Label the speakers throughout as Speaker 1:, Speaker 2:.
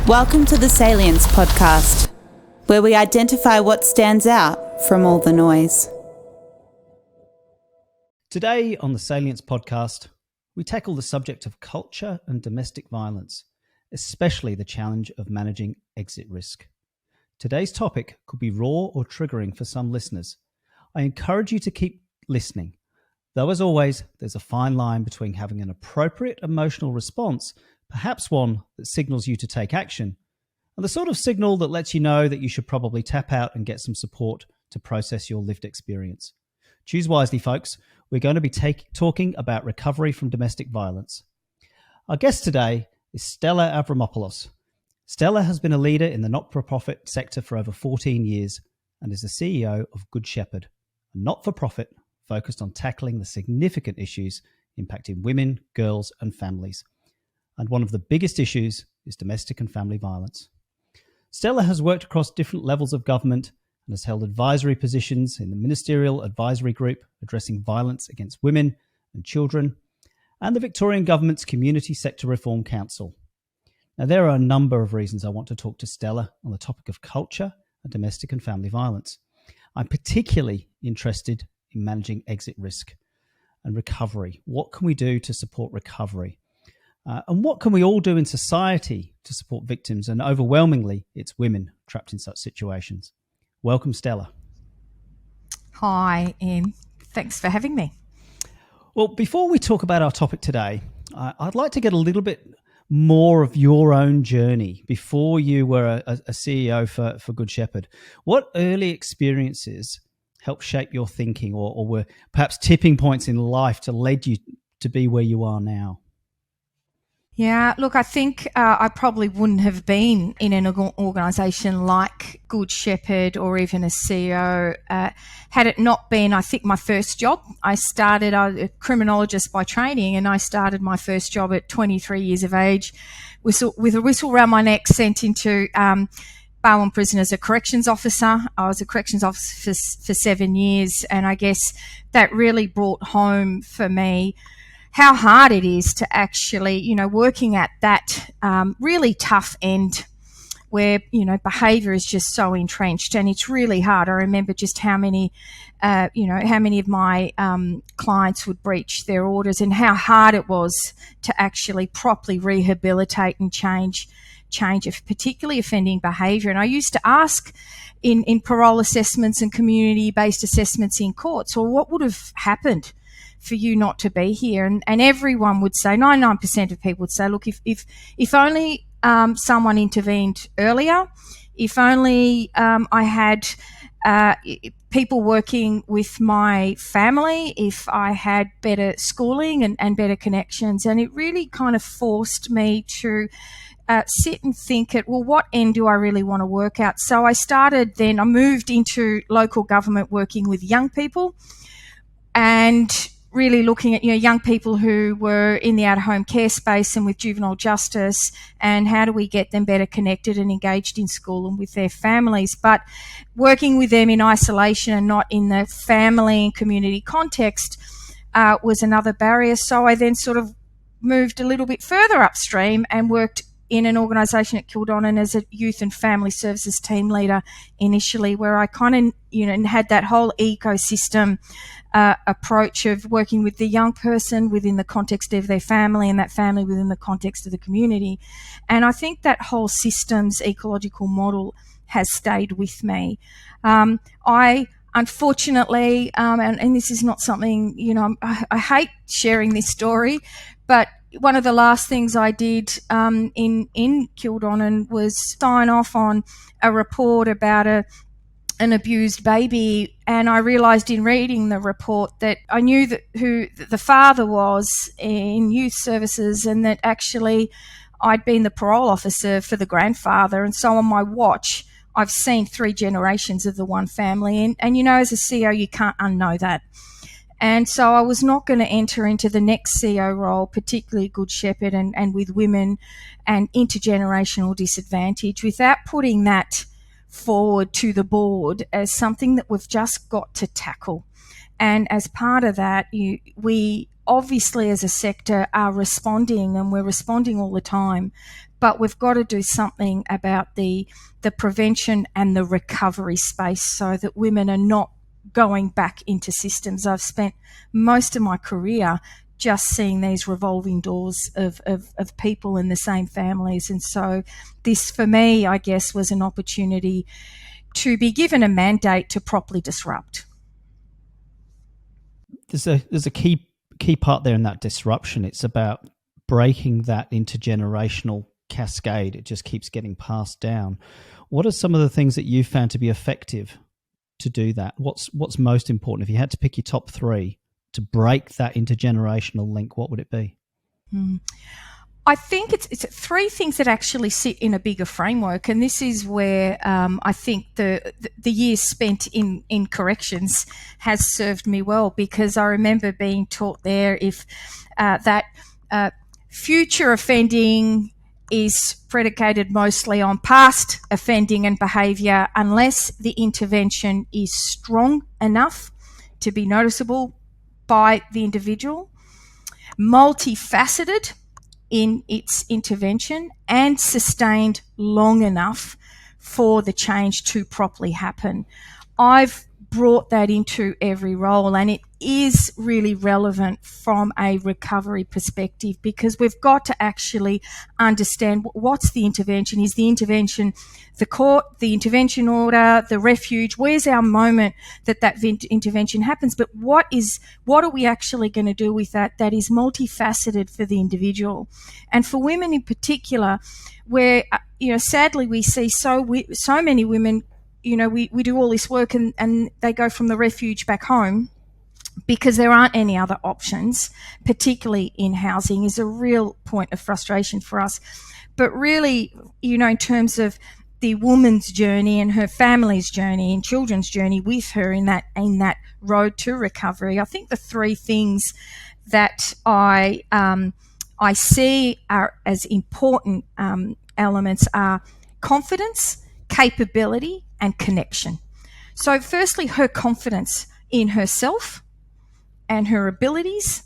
Speaker 1: Welcome to the Salience Podcast, where we identify what stands out from all the noise.
Speaker 2: Today on the Salience Podcast, we tackle the subject of culture and domestic violence, especially the challenge of managing exit risk. Today's topic could be raw or triggering for some listeners. I encourage you to keep listening, though as always, there's a fine line between having an appropriate emotional response, perhaps one that signals you to take action, and the sort of signal that lets you know that you should probably tap out and get some support to process your lived experience. Choose wisely, folks. We're going to be talking about recovery from domestic violence. Our guest today is Stella Avramopoulos. Stella has been a leader in the not-for-profit sector for over 14 years and is the CEO of Good Shepherd, a not-for-profit focused on tackling the significant issues impacting women, girls, and families. And one of the biggest issues is domestic and family violence. Stella has worked across different levels of government and has held advisory positions in the Ministerial Advisory Group addressing violence against women and children, and the Victorian Government's Community Sector Reform Council. Now, there are a number of reasons I want to talk to Stella on the topic of culture and domestic and family violence. I'm particularly interested in managing exit risk and recovery. What can we do to support recovery? And what can we all do in society to support victims? And overwhelmingly, it's women trapped in such situations. Welcome, Stella.
Speaker 3: Hi, Ian. Thanks for having me.
Speaker 2: Well, before we talk about our topic today, I'd like to get a little bit more of your own journey before you were a CEO for Good Shepherd. What early experiences helped shape your thinking or were perhaps tipping points in life to lead you to be where you are now?
Speaker 3: Yeah, look, I think I probably wouldn't have been in an organisation like Good Shepherd or even a CEO had it not been, I think, my first job. I was a criminologist by training, and I started my first job at 23 years of age with a whistle around my neck, sent into Barwon Prison as a corrections officer. I was a corrections officer for 7 years, and I guess that really brought home for me how hard it is to actually, working at that really tough end where, behaviour is just so entrenched, and it's really hard. I remember just how many of my clients would breach their orders and how hard it was to actually properly rehabilitate and change particularly offending behaviour. And I used to ask in parole assessments and community-based assessments in courts, well, what would have happened for you not to be here? And everyone would say, 99% of people would say, look, if only someone intervened earlier, if only I had people working with my family, if I had better schooling and better connections. And it really kind of forced me to sit and think what end do I really want to work out? So I moved into local government working with young people and really looking at young people who were in the out-of-home care space and with juvenile justice, and how do we get them better connected and engaged in school and with their families. But working with them in isolation and not in the family and community context was another barrier. So I then sort of moved a little bit further upstream and worked in an organisation at Kildonan as a youth and family services team leader initially, where I kind of, had that whole ecosystem approach of working with the young person within the context of their family and that family within the context of the community. And I think that whole systems ecological model has stayed with me. I unfortunately, and this is not something, I hate sharing this story, but one of the last things I did in Kildonan was sign off on a report about an abused baby, and I realised in reading the report that I knew who the father was in youth services, and that actually I'd been the parole officer for the grandfather. And so on my watch, I've seen 3 generations of the one family, and as a CEO you can't unknow that. And so I was not going to enter into the next CEO role, particularly Good Shepherd and with women and intergenerational disadvantage, without putting that forward to the board as something that we've just got to tackle. And as part of that, we obviously as a sector are responding, and we're responding all the time. but we've got to do something about the prevention and the recovery space so that women are not going back into systems. I've spent most of my career just seeing these revolving doors of people in the same families. And so this, for me, I guess, was an opportunity to be given a mandate to properly disrupt.
Speaker 2: There's a key part there in that disruption. It's about breaking that intergenerational cascade. It just keeps getting passed down. What are some of the things that you found to be effective to do that? What's most important? If you had to pick your top 3 to break that intergenerational link, what would it be?
Speaker 3: I think it's 3 things that actually sit in a bigger framework, and this is where I think the years spent in corrections has served me well, because I remember being taught there if that future offending is predicated mostly on past offending and behaviour unless the intervention is strong enough to be noticeable by the individual, multifaceted in its intervention, and sustained long enough for the change to properly happen. I've brought that into every role, and it is really relevant from a recovery perspective, because we've got to actually understand what's the intervention. Is the intervention the court, the intervention order, the refuge? Where's our moment that intervention happens? But what are we actually going to do with that is multifaceted for the individual? And for women in particular, where sadly we see so many women, we do all this work and they go from the refuge back home because there aren't any other options, particularly in housing, is a real point of frustration for us. But really, in terms of the woman's journey and her family's journey and children's journey with her in that road to recovery, I think the 3 things that I see are as important elements are confidence, capability, and connection. So firstly, her confidence in herself and her abilities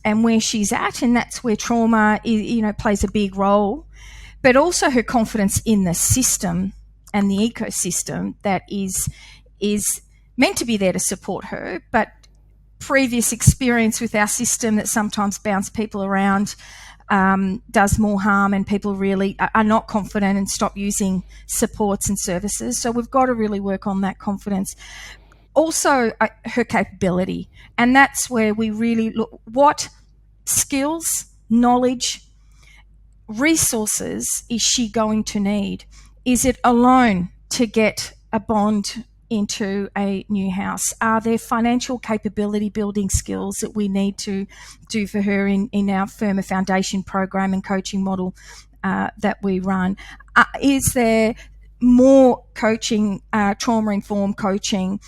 Speaker 3: and where she's at, and that's where trauma plays a big role, but also her confidence in the system and the ecosystem that is meant to be there to support her, but previous experience with our system that sometimes bounce people around does more harm, and people really are not confident and stop using supports and services. So we've got to really work on that confidence. Also, her capability, and that's where we really look what skills, knowledge, resources is she going to need? Is it alone to get a bond into a new house? Are there financial capability building skills that we need to do for her in our Firmer Foundation program and coaching model that we run? Is there more coaching, trauma-informed coaching,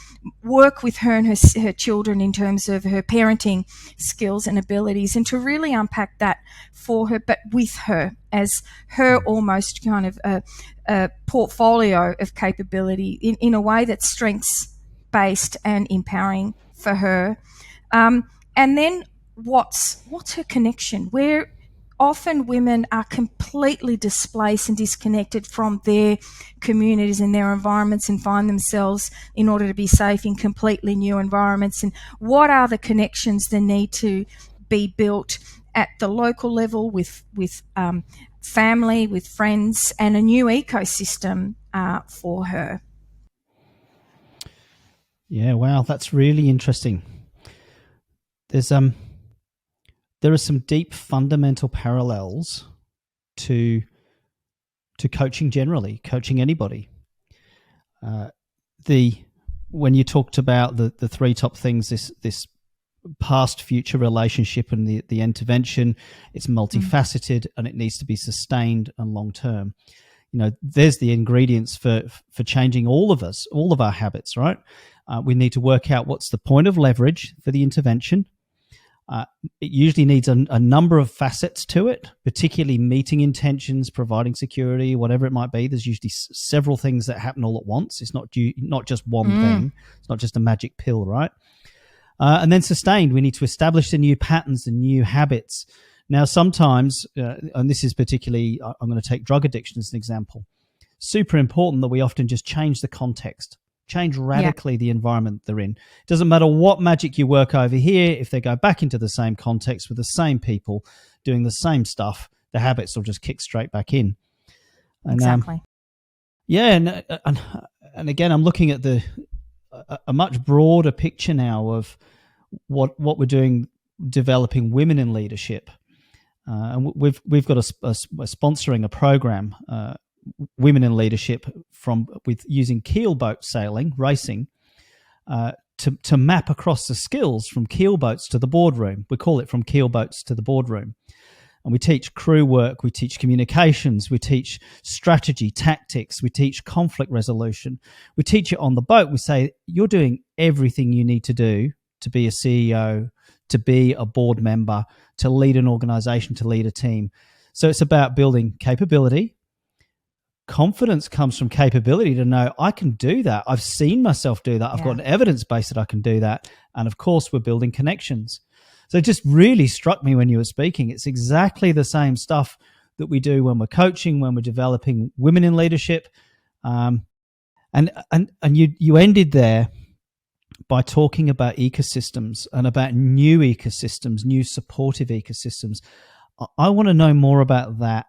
Speaker 3: work with her and her children in terms of her parenting skills and abilities, and to really unpack that for her, but with her as her almost kind of a portfolio of capability in a way that's strengths-based and empowering for her. And then what's her connection? Where often women are completely displaced and disconnected from their communities and their environments and find themselves, in order to be safe, in completely new environments. And what are the connections that need to be built at the local level with family, with friends, and a new ecosystem for her?
Speaker 2: Yeah, wow, that's really interesting. There are some deep fundamental parallels to coaching generally, coaching anybody. When you talked about the 3 top things, this past future relationship and the intervention, it's multifaceted and it needs to be sustained and long term. There's the ingredients for changing all of our habits, right? We need to work out what's the point of leverage for the intervention. It usually needs a number of facets to it, particularly meeting intentions, providing security, whatever it might be. There's usually several things that happen all at once. It's not just one thing. It's not just a magic pill, right? And then sustained. We need to establish the new patterns, the new habits, Now, sometimes, and this is particularly, I'm going to take drug addiction as an example, super important that we often just change the context, change radically the environment they're in. It doesn't matter what magic you work over here, if they go back into the same context with the same people doing the same stuff, the habits will just kick straight back in. And,
Speaker 3: exactly.
Speaker 2: And again, I'm looking at a much broader picture now of what we're doing, developing women in leadership. And we've got a sponsoring a program, Women in Leadership, with using keelboat sailing, racing, to map across the skills from keelboats to the boardroom. We call it from keelboats to the boardroom. And we teach crew work, we teach communications, we teach strategy, tactics, we teach conflict resolution. We teach it on the boat. We say, you're doing everything you need to do to be a CEO, to be a board member, to lead an organization, to lead a team. So it's about building capability. Confidence comes from capability to know I can do that. I've seen myself do that. I've got an evidence base that I can do that. And of course, we're building connections. So it just really struck me when you were speaking. It's exactly the same stuff that we do when we're coaching, when we're developing women in leadership. And you ended there by talking about ecosystems and about new ecosystems, new supportive ecosystems. I want to know more about that.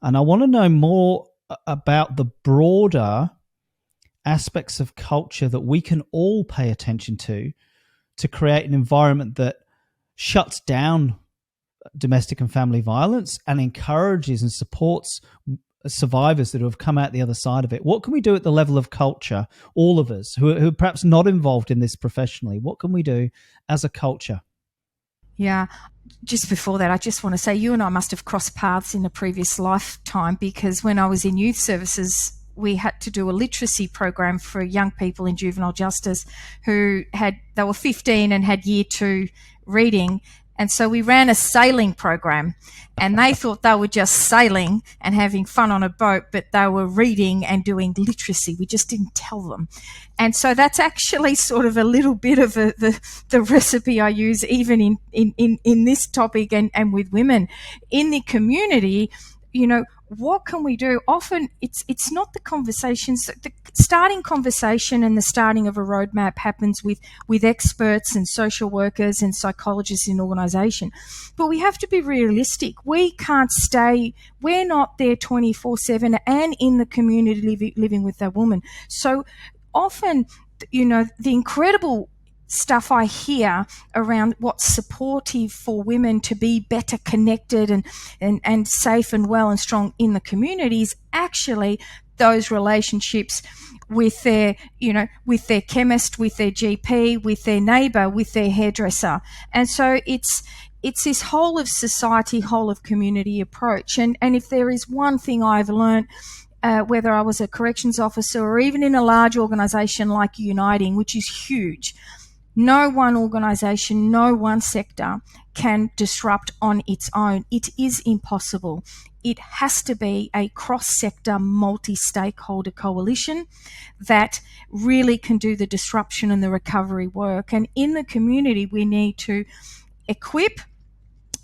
Speaker 2: And I want to know more about the broader aspects of culture that we can all pay attention to create an environment that shuts down domestic and family violence and encourages and supports survivors that have come out the other side of it. What can we do at the level of culture, all of us who are perhaps not involved in this professionally? What can we do as a culture?
Speaker 3: Yeah. Just before that, I just want to say you and I must have crossed paths in a previous lifetime, because when I was in youth services, we had to do a literacy program for young people in juvenile justice they were 15 and had year 2 reading. And so we ran a sailing program, and they thought they were just sailing and having fun on a boat, but they were reading and doing literacy. We just didn't tell them. And so that's actually sort of a little bit of the recipe I use even in this topic and with women in the community. You know, what can we do? Often it's not the conversations. The starting conversation and the starting of a roadmap happens with experts and social workers and psychologists in organisation. But we have to be realistic. We can't we're not there 24/7 and in the community living with that woman. So often, you know, the incredible stuff I hear around what's supportive for women to be better connected and safe and well and strong in the communities, actually those relationships with their chemist, with their GP, with their neighbour, with their hairdresser. And so it's this whole of society, whole of community approach. And if there is one thing I've learned, whether I was a corrections officer or even in a large organisation like Uniting, which is huge, no one organisation, no one sector can disrupt on its own. It is impossible. It has to be a cross-sector, multi-stakeholder coalition that really can do the disruption and the recovery work. And in the community, we need to equip,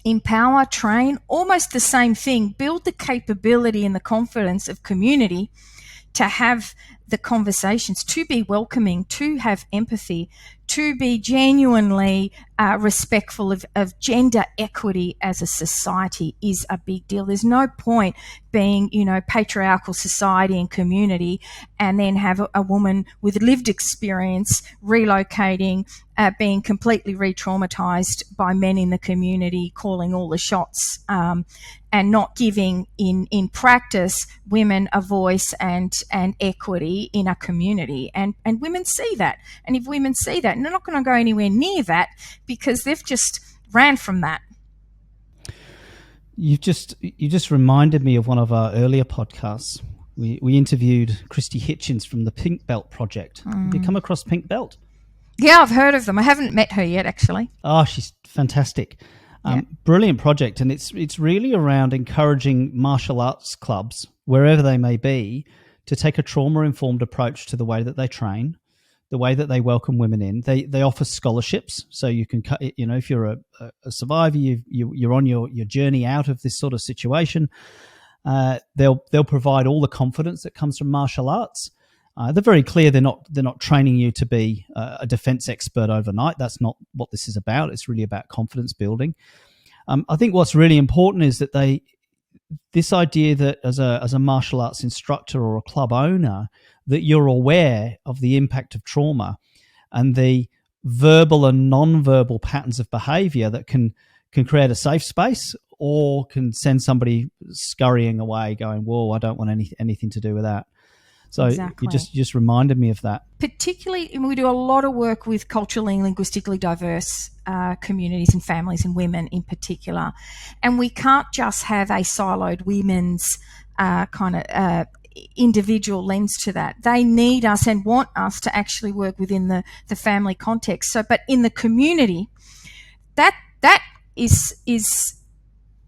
Speaker 3: empower, train, almost the same thing, build the capability and the confidence of community to have the conversations, to be welcoming, to have empathy, to be genuinely respectful of gender equity as a society is a big deal. There's no point being, patriarchal society and community and then have a woman with lived experience relocating, being completely re-traumatized by men in the community, calling all the shots, and not giving in practice women a voice and equity in a community. And women see that. And if women see that, and they're not going to go anywhere near that because they've just ran from that.
Speaker 2: You just reminded me of one of our earlier podcasts. We interviewed Christy Hitchens from the Pink Belt Project. Have you come across Pink Belt?
Speaker 3: Yeah, I've heard of them. I haven't met her yet, actually.
Speaker 2: Oh, she's fantastic. Brilliant project. And it's really around encouraging martial arts clubs, wherever they may be, to take a trauma-informed approach to the way that they train, the way that they welcome women in. They offer scholarships, so you can, if you're a survivor, you're on your journey out of this sort of situation. They'll provide all the confidence that comes from martial arts. They're very clear they're not training you to be a defense expert overnight. That's not what this is about. It's really about confidence building. I think what's really important is that this idea that as a martial arts instructor or a club owner, that you're aware of the impact of trauma and the verbal and non-verbal patterns of behavior that can create a safe space or can send somebody scurrying away going, whoa, I don't want anything to do with that. So
Speaker 3: exactly.
Speaker 2: You just reminded me of that.
Speaker 3: Particularly, we do a lot of work with culturally and linguistically diverse communities and families and women in particular. And we can't just have a siloed women's individual lens to that. They need us and want us to actually work within the family context. So, but in the community, that is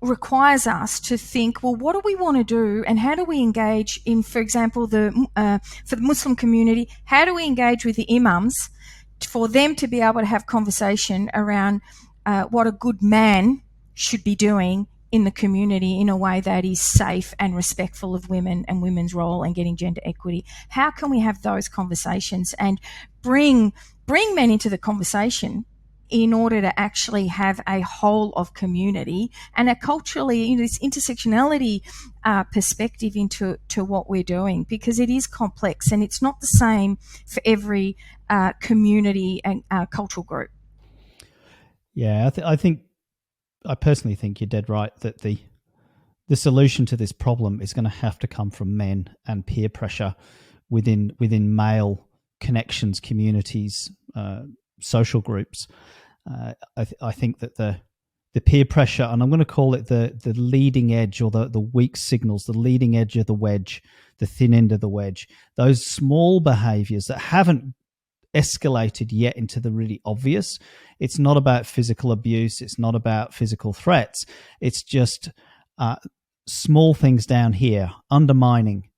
Speaker 3: requires us to think, well, what do we want to do and how do we engage in, for example, for the Muslim community, how do we engage with the imams for them to be able to have conversation around what a good man should be doing in the community in a way that is safe and respectful of women and women's role and getting gender equity. How can we have those conversations and bring men into the conversation in order to actually have a whole of community and a culturally, this intersectionality perspective into what we're doing, because it is complex and it's not the same for every community and cultural group.
Speaker 2: Yeah, I personally think you're dead right that the solution to this problem is going to have to come from men and peer pressure within male connections, communities, social groups. I think that the peer pressure, and I'm going to call it the leading edge or the weak signals, the leading edge of the wedge, the thin end of the wedge, those small behaviors that haven't escalated yet into the really obvious. It's not about physical abuse. It's not about physical threats. It's just small things down here, undermining,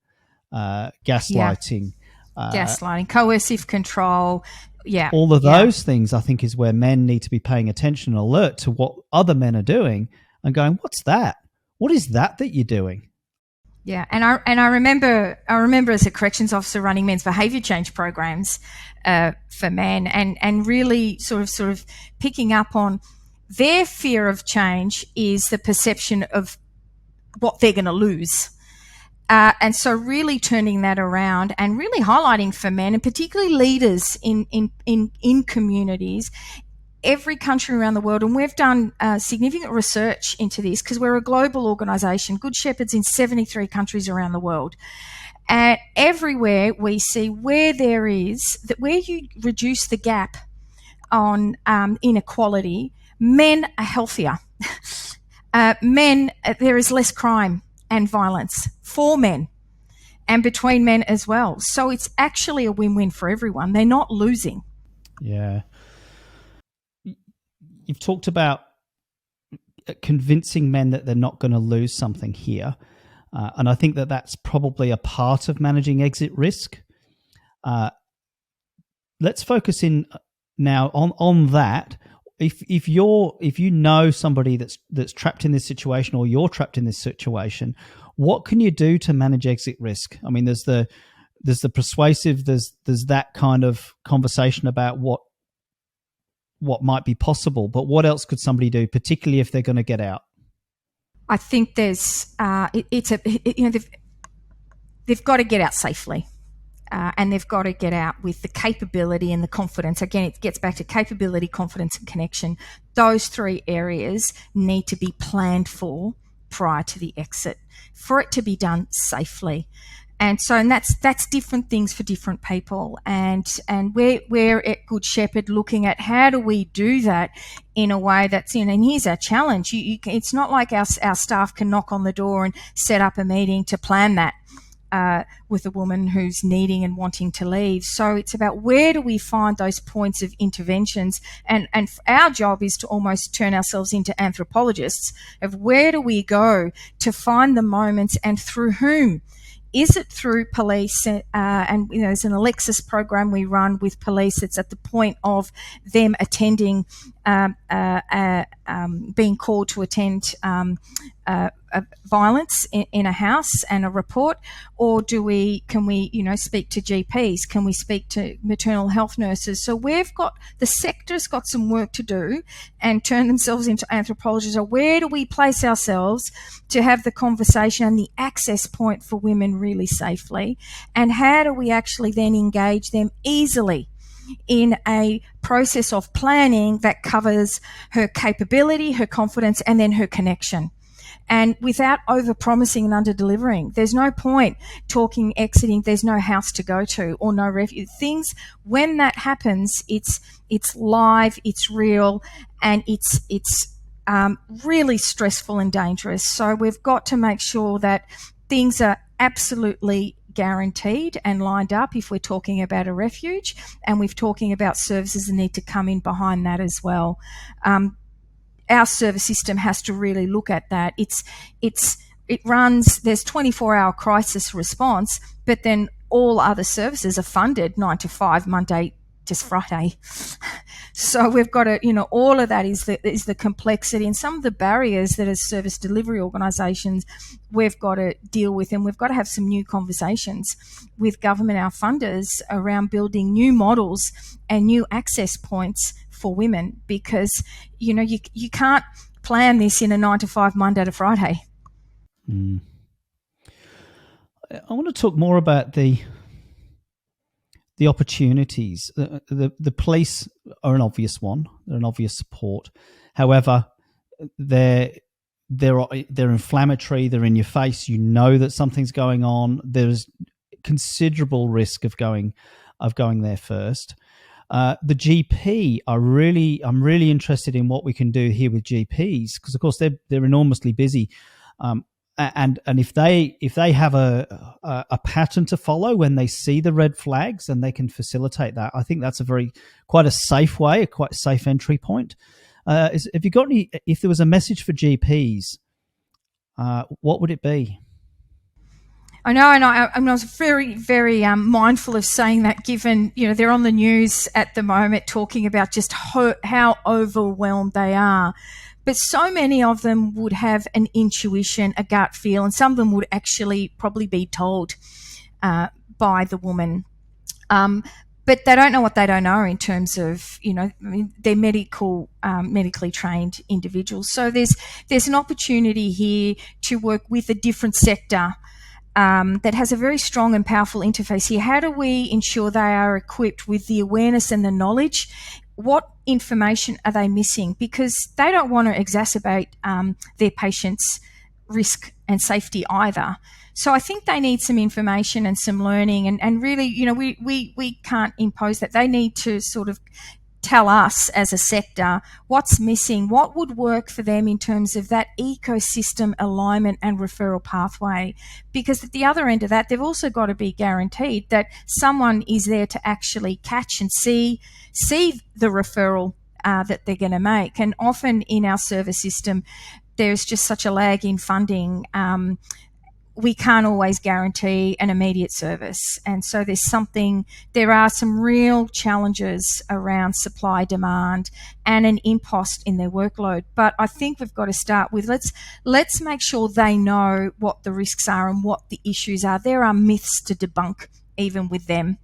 Speaker 2: gaslighting.
Speaker 3: Gaslighting, coercive control. Yeah.
Speaker 2: All of those things, I think, is where men need to be paying attention and alert to what other men are doing and going, what's that? What is that you're doing?
Speaker 3: Yeah, and I remember as a corrections officer running men's behaviour change programs for men, and really sort of picking up on their fear of change is the perception of what they're going to lose. And so really turning that around and really highlighting for men, and particularly leaders in communities, every country around the world, and we've done significant research into this because we're a global organisation, Good Shepherd's in 73 countries around the world. And everywhere we see where where you reduce the gap on inequality, men are healthier. There is less crime and violence for men and between men as well. So it's actually a win-win for everyone. They're not losing.
Speaker 2: Yeah. You've talked about convincing men that they're not going to lose something here. And I think that that's probably a part of managing exit risk. Let's focus in now on that. If you know somebody that's trapped in this situation, or you're trapped in this situation, what can you do to manage exit risk? I mean, there's the persuasive, there's that kind of conversation about what might be possible, but what else could somebody do, particularly if they're going to get out?
Speaker 3: I think there's they've got to get out safely. And they've got to get out with the capability and the confidence. Again, it gets back to capability, confidence, and connection. Those three areas need to be planned for prior to the exit for it to be done safely. And that's different things for different people. And we're at Good Shepherd looking at how do we do that in a way that's and here's our challenge. It's not like our staff can knock on the door and set up a meeting to plan that. With a woman who's needing and wanting to leave. So it's about where do we find those points of interventions, and our job is to almost turn ourselves into anthropologists of where do we go to find the moments and through whom is it through police? And there's an Alexis program we run with police. It's at the point of them attending, being called to attend violence in a house and a report, or can we speak to GPs? Can we speak to maternal health nurses? So the sector's got some work to do and turn themselves into anthropologists. So where do we place ourselves to have the conversation and the access point for women really safely? And how do we actually then engage them easily in a process of planning that covers her capability, her confidence, and then her connection? And without over-promising and under-delivering. There's no point exiting, there's no house to go to or no refuge. Things, when that happens, it's live, it's real, and it's really stressful and dangerous. So we've got to make sure that things are absolutely guaranteed and lined up if we're talking about a refuge, and we're talking about services that need to come in behind that as well. Our service system has to really look at that. It runs, there's 24-hour crisis response, but then all other services are funded 9 to 5, Monday to Friday. So we've got to, all of that is the complexity and some of the barriers that as service delivery organisations we've got to deal with, and we've got to have some new conversations with government, our funders, around building new models and new access points for women, because you can't plan this in a 9 to 5, Monday to Friday.
Speaker 2: I want to talk more about the opportunities. The police are an obvious one; they're an obvious support. However, they're inflammatory. They're in your face. You know that something's going on. There's considerable risk of going there first. The GP I'm really interested in what we can do here with GPs, because of course they're enormously busy, and if they have a pattern to follow when they see the red flags, and they can facilitate that. I think that's quite a safe way, a quite safe entry point. If there was a message for GPs, what would it be?
Speaker 3: I know, and I was very, very mindful of saying that, given they're on the news at the moment talking about just how overwhelmed they are. But so many of them would have an intuition, a gut feel, and some of them would actually probably be told by the woman. But they don't know what they don't know in terms of, they're medically trained individuals. So there's an opportunity here to work with a different sector that has a very strong and powerful interface here. How do we ensure they are equipped with the awareness and the knowledge? What information are they missing? Because they don't want to exacerbate their patients' risk and safety either. So I think they need some information and some learning, and really, we can't impose that. They need to sort of tell us as a sector what's missing, what would work for them in terms of that ecosystem alignment and referral pathway. Because at the other end of that, they've also got to be guaranteed that someone is there to actually catch and see the referral that they're going to make. And often in our service system, there's just such a lag in funding. We can't always guarantee an immediate service. And so there are some real challenges around supply demand and an impost in their workload. But I think we've got to start with let's make sure they know what the risks are and what the issues are. There are myths to debunk even with them.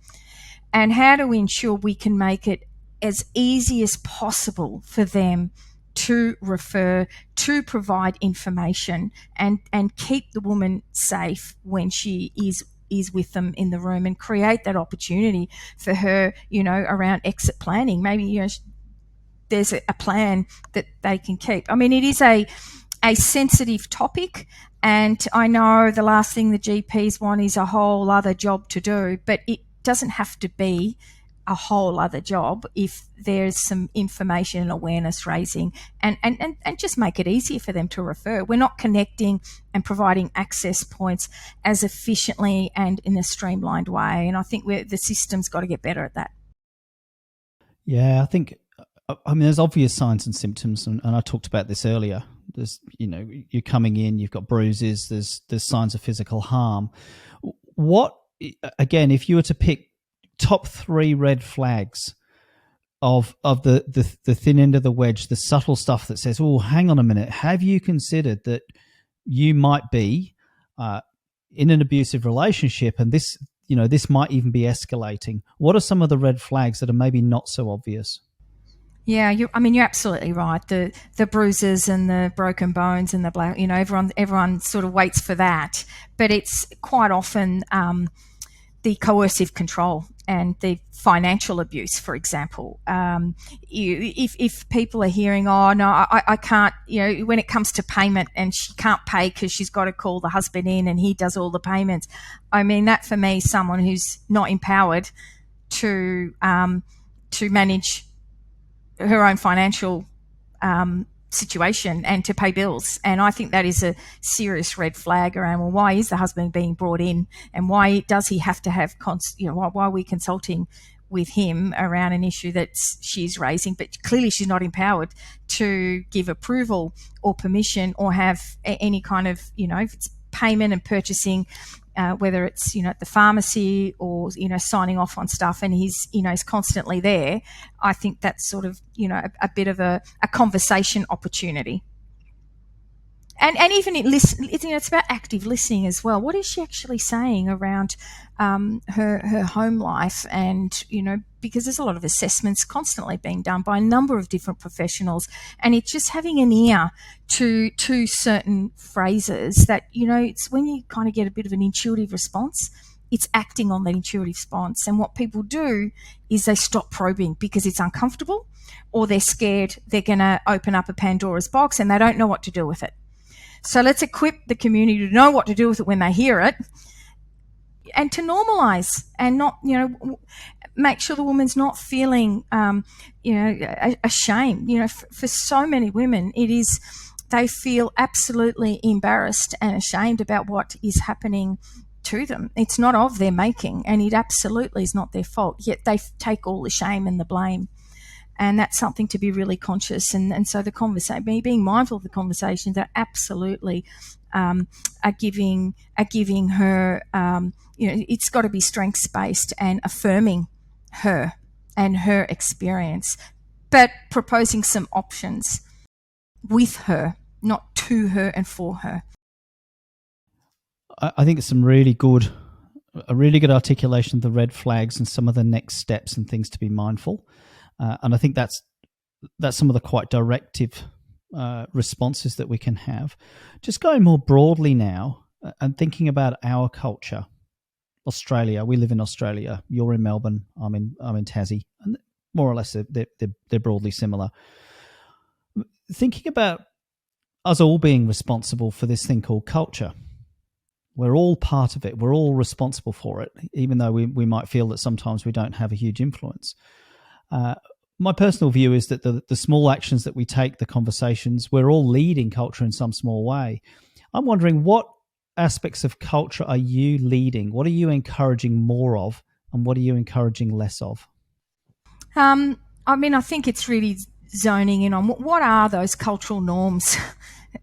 Speaker 3: And how do we ensure we can make it as easy as possible for them to refer, to provide information, and keep the woman safe when she is with them in the room, and create that opportunity for her, around exit planning. Maybe, there's a plan that they can keep. I mean, it is a sensitive topic, and I know the last thing the GPs want is a whole other job to do, but it doesn't have to be a whole other job if there's some information and awareness raising, and just make it easier for them to refer. We're not connecting and providing access points as efficiently and in a streamlined way, and I think the system's got to get better at that.
Speaker 2: Yeah, I think, there's obvious signs and symptoms, and I talked about this earlier. There's, you're coming in, you've got bruises, there's signs of physical harm. what, again, if you were to pick top 3 red flags of the thin end of the wedge, the subtle stuff that says, oh, hang on a minute, have you considered that you might be in an abusive relationship, and this might even be escalating? What are some of the red flags that are maybe not so obvious?
Speaker 3: Yeah, you're absolutely right. The bruises and the broken bones and the black, everyone sort of waits for that, but it's quite often the coercive control and the financial abuse, for example. If people are hearing, oh no, I can't, when it comes to payment and she can't pay because she's got to call the husband in and he does all the payments. I mean, that for me is someone who's not empowered to manage her own financial situation and to pay bills. And I think that is a serious red flag around, well, why is the husband being brought in, and why does he have to have why are we consulting with him around an issue that she's raising, but clearly she's not empowered to give approval or permission or have any kind of, if it's payment and purchasing, whether it's, at the pharmacy or, signing off on stuff, and he's constantly there. I think that's sort of, a bit of a conversation opportunity. And even it's about active listening as well. What is she actually saying around her home life? And, because there's a lot of assessments constantly being done by a number of different professionals, and it's just having an ear to certain phrases that, it's when you kind of get a bit of an intuitive response, it's acting on that intuitive response. And what people do is they stop probing because it's uncomfortable, or they're scared they're going to open up a Pandora's box and they don't know what to do with it. So let's equip the community to know what to do with it when they hear it, and to normalise and not, make sure the woman's not feeling, ashamed. For so many women, they feel absolutely embarrassed and ashamed about what is happening to them. It's not of their making, and it absolutely is not their fault, yet they take all the shame and the blame. And that's something to be really conscious. And so the conversation, being mindful of the conversations that absolutely are giving her, it's got to be strengths-based and affirming her and her experience, but proposing some options with her, not to her and for her.
Speaker 2: I think it's a really good articulation of the red flags and some of the next steps and things to be mindful. And I think that's some of the quite directive responses that we can have. Just going more broadly now and thinking about our culture, Australia. We live in Australia. You're in Melbourne. I'm in Tassie, and more or less they're broadly similar. Thinking about us all being responsible for this thing called culture. We're all part of it. We're all responsible for it, even though we might feel that sometimes we don't have a huge influence. My personal view is that the small actions that we take, the conversations, we're all leading culture in some small way. I'm wondering, what aspects of culture are you leading? What are you encouraging more of, and what are you encouraging less of?
Speaker 3: I think it's really zoning in on what are those cultural norms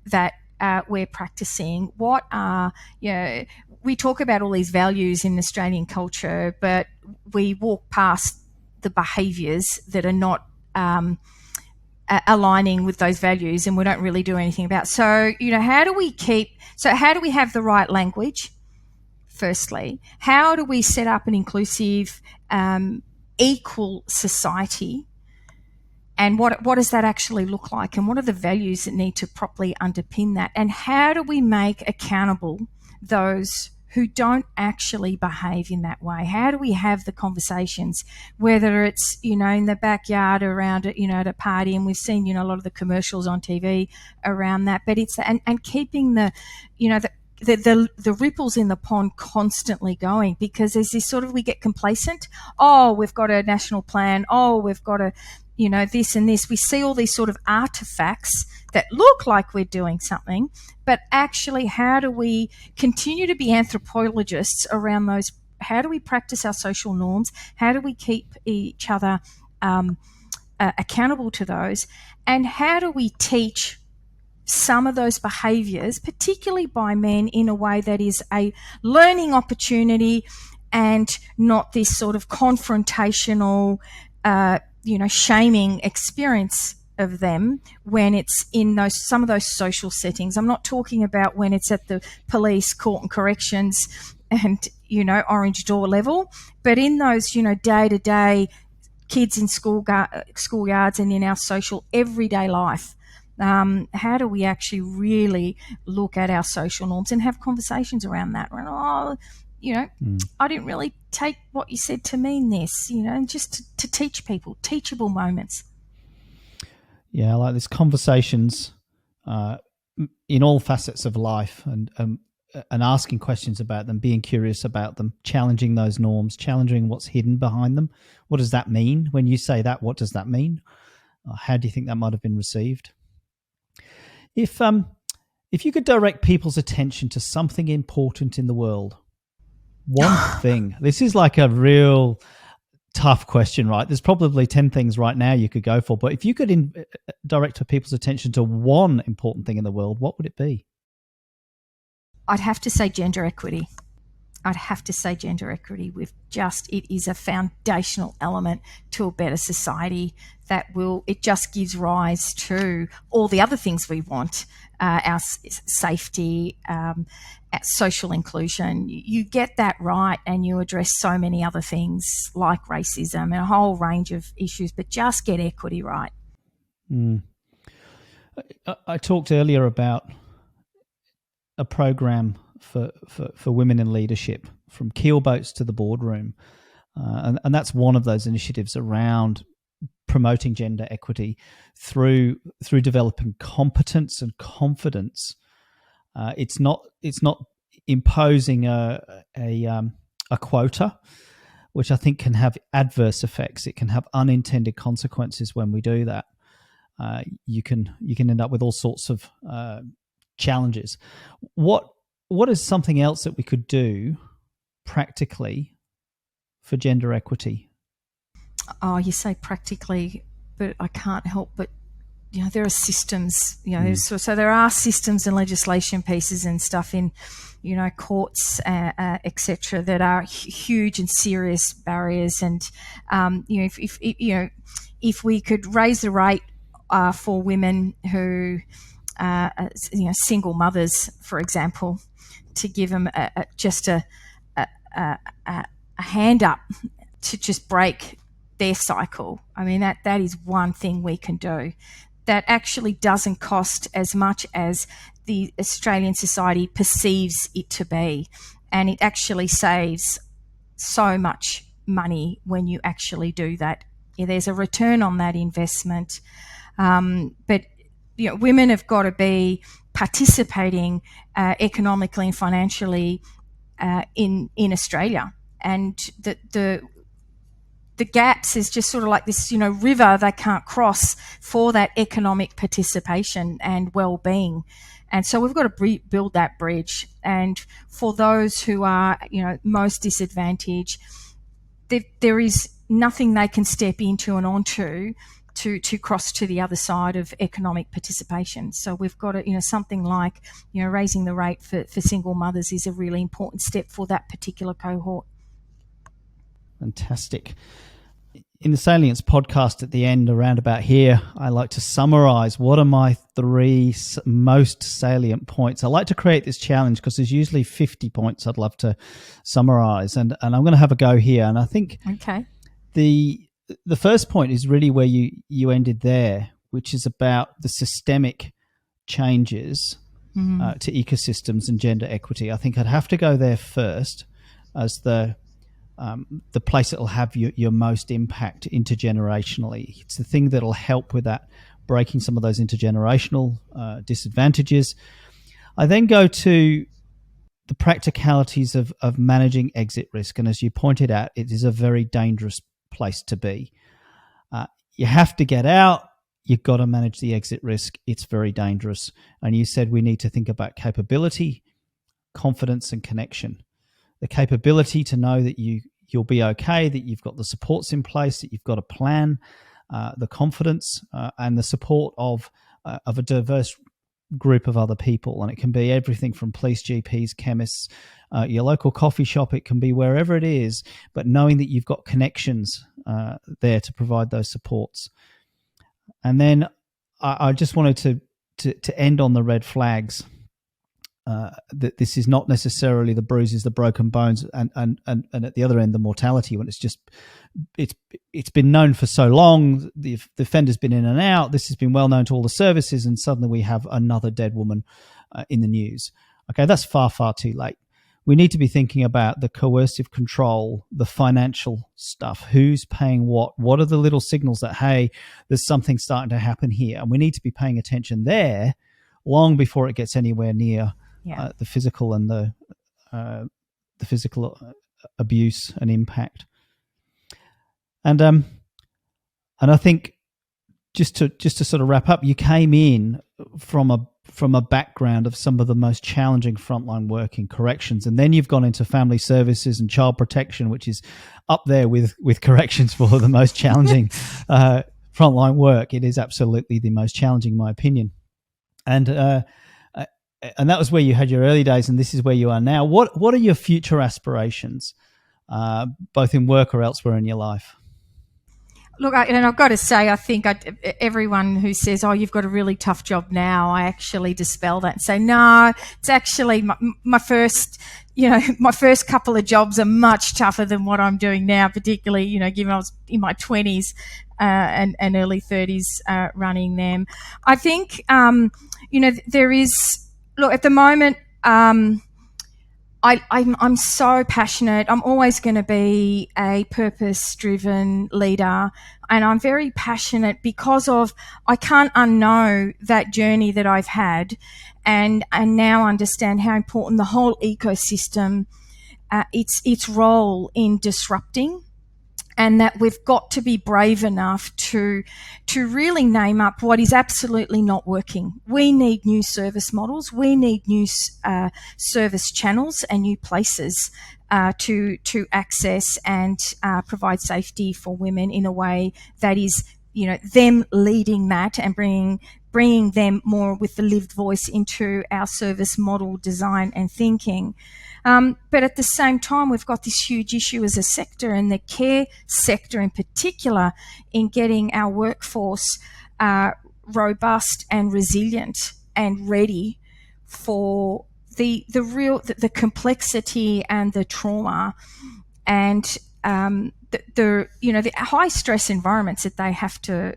Speaker 3: that we're practicing. What are, we talk about all these values in Australian culture, but we walk past the behaviours that are not aligning with those values, and we don't really do anything about. So, how do we have the right language, firstly? How do we set up an inclusive, equal society? And what does that actually look like? And what are the values that need to properly underpin that? And how do we make accountable those who don't actually behave in that way? How do we have the conversations, whether it's, in the backyard around it, at a party, and we've seen, a lot of the commercials on TV around that, but it's, and keeping the ripples in the pond constantly going, because there's this sort of, we get complacent. Oh, we've got a national plan. Oh, we've got a, this and this. We see all these sort of artifacts that look like we're doing something, but actually, how do we continue to be anthropologists around those? How do we practice our social norms? How do we keep each other accountable to those? And how do we teach some of those behaviours, particularly by men, in a way that is a learning opportunity and not this sort of confrontational, shaming experience of them when it's in some of those social settings. I'm not talking about when it's at the police, court and corrections and, orange door level, but in those, day-to-day kids in schoolyards and in our social everyday life. How do we actually really look at our social norms and have conversations around that? I didn't really take what you said to mean this, and just to teach people, teachable moments.
Speaker 2: Yeah, I like this, conversations in all facets of life and asking questions about them, being curious about them, challenging those norms, challenging what's hidden behind them. What does that mean? When you say that, what does that mean? How do you think that might have been received? If you could direct people's attention to something important in the world, one thing, this is like a real tough question, right? There's probably 10 things right now you could go for, but if you could direct people's attention to one important thing in the world, what would it be?
Speaker 3: I'd have to say gender equity. It is a foundational element to a better society it just gives rise to all the other things we want, our safety, social inclusion. You get that right and you address so many other things like racism and a whole range of issues, but just get equity right.
Speaker 2: I talked earlier about a program for women in leadership, from keel boats to the boardroom. And that's one of those initiatives around promoting gender equity through developing competence and confidence. It's not imposing a quota, which I think can have adverse effects. It can have unintended consequences when we do that. You can end up with all sorts of challenges. What is something else that we could do practically for gender equity?
Speaker 3: Oh, you say practically, but I can't help but, there are systems, so there are systems and legislation pieces and stuff in, courts, etc., that are huge and serious barriers. And, if we could raise the rate for women who, single mothers, for example, to give them just a hand up to just break their cycle. I mean, that is one thing we can do that actually doesn't cost as much as the Australian society perceives it to be. And it actually saves so much money when you actually do that. There's a return on that investment. But women have got to be participating economically and financially in Australia, and the gaps is just sort of like this, river they can't cross for that economic participation and well-being. And so we've got to build that bridge. And for those who are, most disadvantaged, there is nothing they can step into and onto to cross to the other side of economic participation. So we've got to, something like, raising the rate for single mothers is a really important step for that particular cohort.
Speaker 2: Fantastic. In the Salience podcast at the end, around about here, I like to summarize what are my 3 most salient points. I like to create this challenge because there's usually 50 points I'd love to summarize, and I'm going to have a go here. And I think the first point is really where you ended there, which is about the systemic changes to ecosystems and gender equity. I think I'd have to go there first as the place that will have your most impact intergenerationally. It's the thing that will help with that, breaking some of those intergenerational disadvantages. I then go to the practicalities of managing exit risk. And as you pointed out, it is a very dangerous place to be. You have to get out. You've got to manage the exit risk. It's very dangerous. And you said we need to think about capability, confidence, and connection. The capability to know that you'll be okay, that you've got the supports in place, that you've got a plan, the confidence and the support of a diverse group of other people, and it can be everything from police, GPs, chemists, your local coffee shop. It can be wherever it is, but knowing that you've got connections there to provide those supports. And then I just wanted to end on the red flags. That this is not necessarily the bruises, the broken bones, and at the other end, the mortality, when it's been known for so long, the offender's been in and out, this has been well known to all the services, and suddenly we have another dead woman in the news. Okay, that's far, far too late. We need to be thinking about the coercive control, the financial stuff, who's paying what are the little signals that, hey, there's something starting to happen here, and we need to be paying attention there long before it gets anywhere near the physical and the physical abuse and impact. And I think just to sort of wrap up, you came in from a background of some of the most challenging frontline work in corrections, and then you've gone into family services and child protection, which is up there with corrections for the most challenging frontline work. It is absolutely the most challenging, in my opinion. And that was where you had your early days, and this is where you are now. What are your future aspirations, both in work or elsewhere in your life?
Speaker 3: Look, and I've got to say, I think everyone who says, "Oh, you've got a really tough job now," I actually dispel that and say, "No, it's actually my first couple of jobs are much tougher than what I'm doing now, particularly, given I was in my 20s and early 30s running them." I think, there is. Look, at the moment, I'm so passionate. I'm always going to be a purpose-driven leader, and I'm very passionate because I can't unknow that journey that I've had, and now understand how important the whole ecosystem, its role in disrupting. And that we've got to be brave enough to really name up what is absolutely not working. We need new service models. We need new service channels and new places to access and provide safety for women in a way that is, them leading that and bringing them more with the lived voice into our service model design and thinking. But at the same time, we've got this huge issue as a sector, and the care sector in particular, in getting our workforce robust and resilient and ready for the complexity and the trauma and the high stress environments that they have to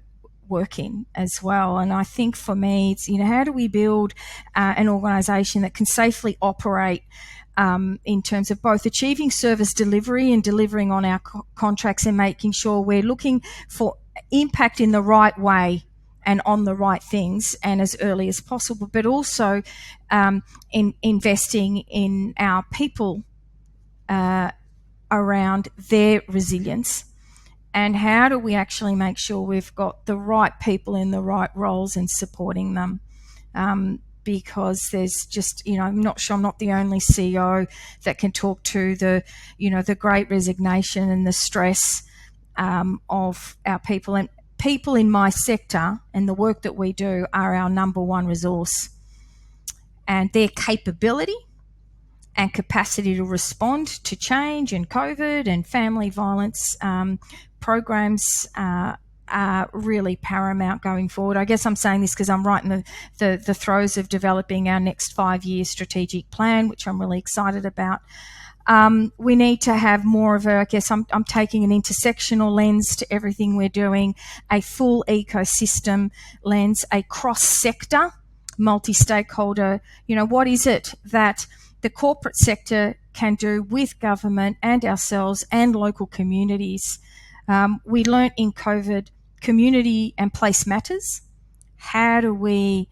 Speaker 3: work in as well. And I think for me, it's how do we build an organisation that can safely operate in terms of both achieving service delivery and delivering on our contracts, and making sure we're looking for impact in the right way and on the right things and as early as possible, but also in investing in our people around their resilience. And how do we actually make sure we've got the right people in the right roles and supporting them? Because there's just, I'm not sure, I'm not the only CEO that can talk to the great resignation and the stress of our people. And people in my sector and the work that we do are our number one resource. And their capability and capacity to respond to change and COVID and family violence programs are really paramount going forward. I guess I'm saying this because I'm right in the throes of developing our next 5-year strategic plan, which I'm really excited about. We need to have more of I'm taking an intersectional lens to everything we're doing, a full ecosystem lens, a cross-sector, multi-stakeholder. What is it that the corporate sector can do with government and ourselves and local communities? We learnt in COVID, community and place matters. How do we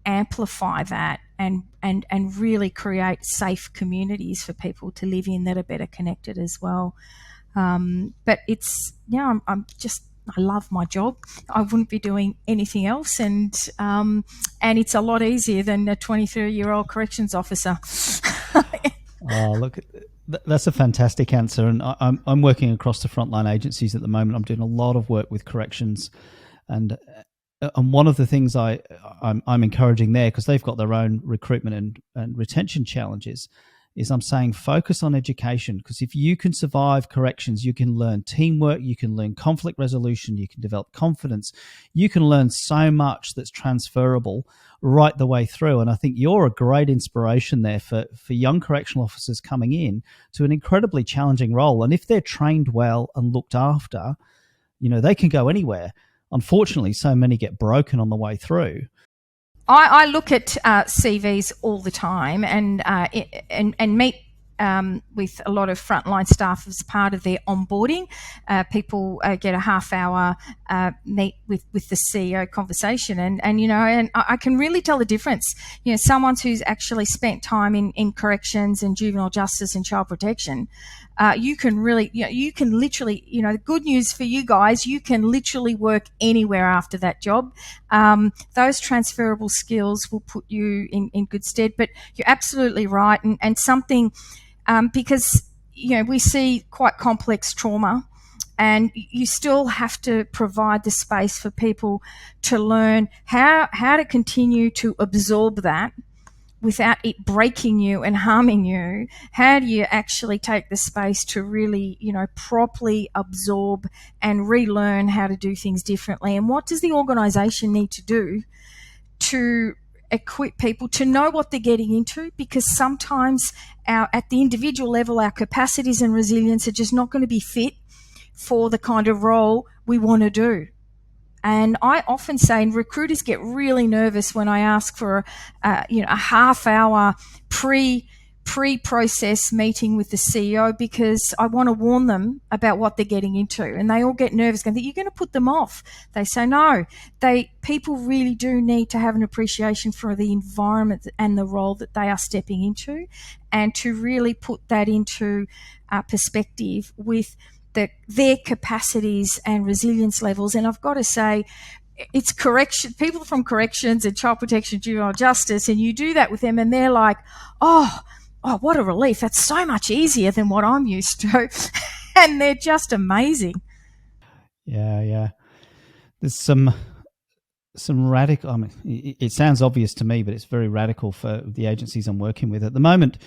Speaker 3: amplify that and really create safe communities for people to live in that are better connected as well? But it's, I love my job. I wouldn't be doing anything else, and it's a lot easier than a 23-year-old corrections officer.
Speaker 2: Oh, look, that's a fantastic answer. And I'm working across the frontline agencies at the moment. I'm doing a lot of work with corrections, and And one of the things I'm encouraging there, because they've got their own recruitment and retention challenges, is I'm saying focus on education, because if you can survive corrections, you can learn teamwork, you can learn conflict resolution, you can develop confidence, you can learn so much that's transferable right the way through. And I think you're a great inspiration there for young correctional officers coming in to an incredibly challenging role. And if they're trained well and looked after, they can go anywhere. Unfortunately, so many get broken on the way through.
Speaker 3: I look at CVs all the time and meet with a lot of frontline staff as part of their onboarding. People get a half-hour meet with the CEO conversation, and I can really tell the difference. Someone who's actually spent time in corrections and juvenile justice and child protection. You can literally, the good news for you guys, you can literally work anywhere after that job. Those transferable skills will put you in good stead. But you're absolutely right, and something, because we see quite complex trauma, and you still have to provide the space for people to learn how to continue to absorb that without it breaking you and harming you. How do you actually take the space to really, properly absorb and relearn how to do things differently? And what does the organisation need to do to equip people to know what they're getting into? Because sometimes at the individual level, our capacities and resilience are just not going to be fit for the kind of role we want to do. And I often say, and recruiters get really nervous when I ask for a half-hour pre-process meeting with the CEO, because I want to warn them about what they're getting into. And they all get nervous, going, "You're going to put them off." They say, no, people really do need to have an appreciation for the environment and the role that they are stepping into, and to really put that into perspective with their capacities and resilience levels. And I've got to say, it's people from corrections and child protection, juvenile justice, and you do that with them and they're like, oh, what a relief. That's so much easier than what I'm used to. And they're just amazing.
Speaker 2: Yeah. There's some radical, it sounds obvious to me, but it's very radical for the agencies I'm working with. At the moment,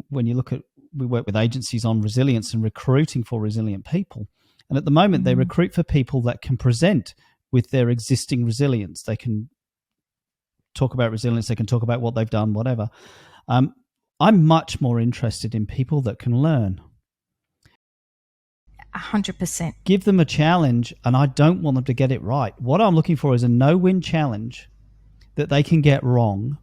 Speaker 2: when you look at, we work with agencies on resilience and recruiting for resilient people. And at the moment, they recruit for people that can present with their existing resilience. They can talk about resilience. They can talk about what they've done, whatever. I'm much more interested in people that can learn.
Speaker 3: 100%.
Speaker 2: Give them a challenge, and I don't want them to get it right. What I'm looking for is a no-win challenge that they can get wrong,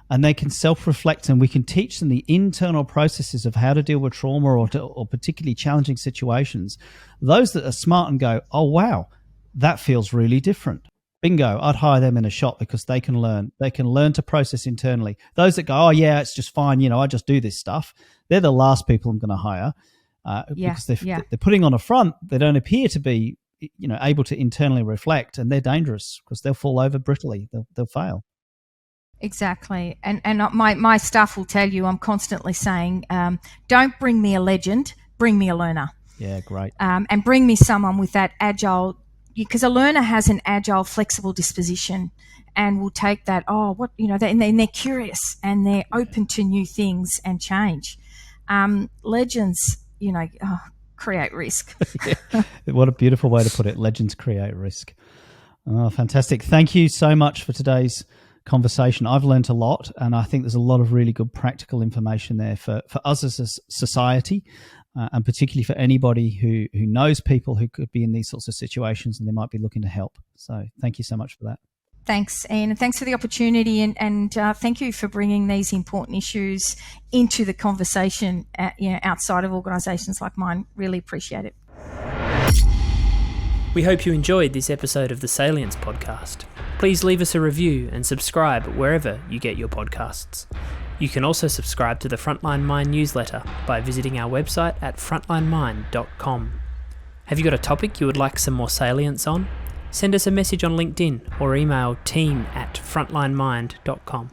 Speaker 2: and they can self-reflect, and we can teach them the internal processes of how to deal with trauma or particularly challenging situations. Those that are smart and go, oh, wow, that feels really different. Bingo, I'd hire them in a shot, because they can learn. They can learn to process internally. Those that go, oh, yeah, it's just fine, I just do this stuff, they're the last people I'm going to hire, because they're putting on a front. They don't appear to be able to internally reflect, and they're dangerous because they'll fall over brittly. They'll fail.
Speaker 3: Exactly. And my staff will tell you, I'm constantly saying, don't bring me a legend, bring me a learner.
Speaker 2: Yeah, great.
Speaker 3: And bring me someone with that agile, because a learner has an agile, flexible disposition and will take that, and they're curious and they're open to new things and change. Legends, create risk.
Speaker 2: Yeah. What a beautiful way to put it. Legends create risk. Oh, fantastic. Thank you so much for today's conversation. I've learned a lot, and I think there's a lot of really good practical information there for us as a society, and particularly for anybody who knows people who could be in these sorts of situations and they might be looking to help. So thank you so much for that.
Speaker 3: Thanks, Ian, and thanks for the opportunity, and thank you for bringing these important issues into the conversation outside of organisations like mine. Really appreciate it.
Speaker 4: We hope you enjoyed this episode of the Salience Podcast. Please leave us a review and subscribe wherever you get your podcasts. You can also subscribe to the Frontline Mind newsletter by visiting our website at frontlinemind.com. Have you got a topic you would like some more salience on? Send us a message on LinkedIn or email team@frontlinemind.com.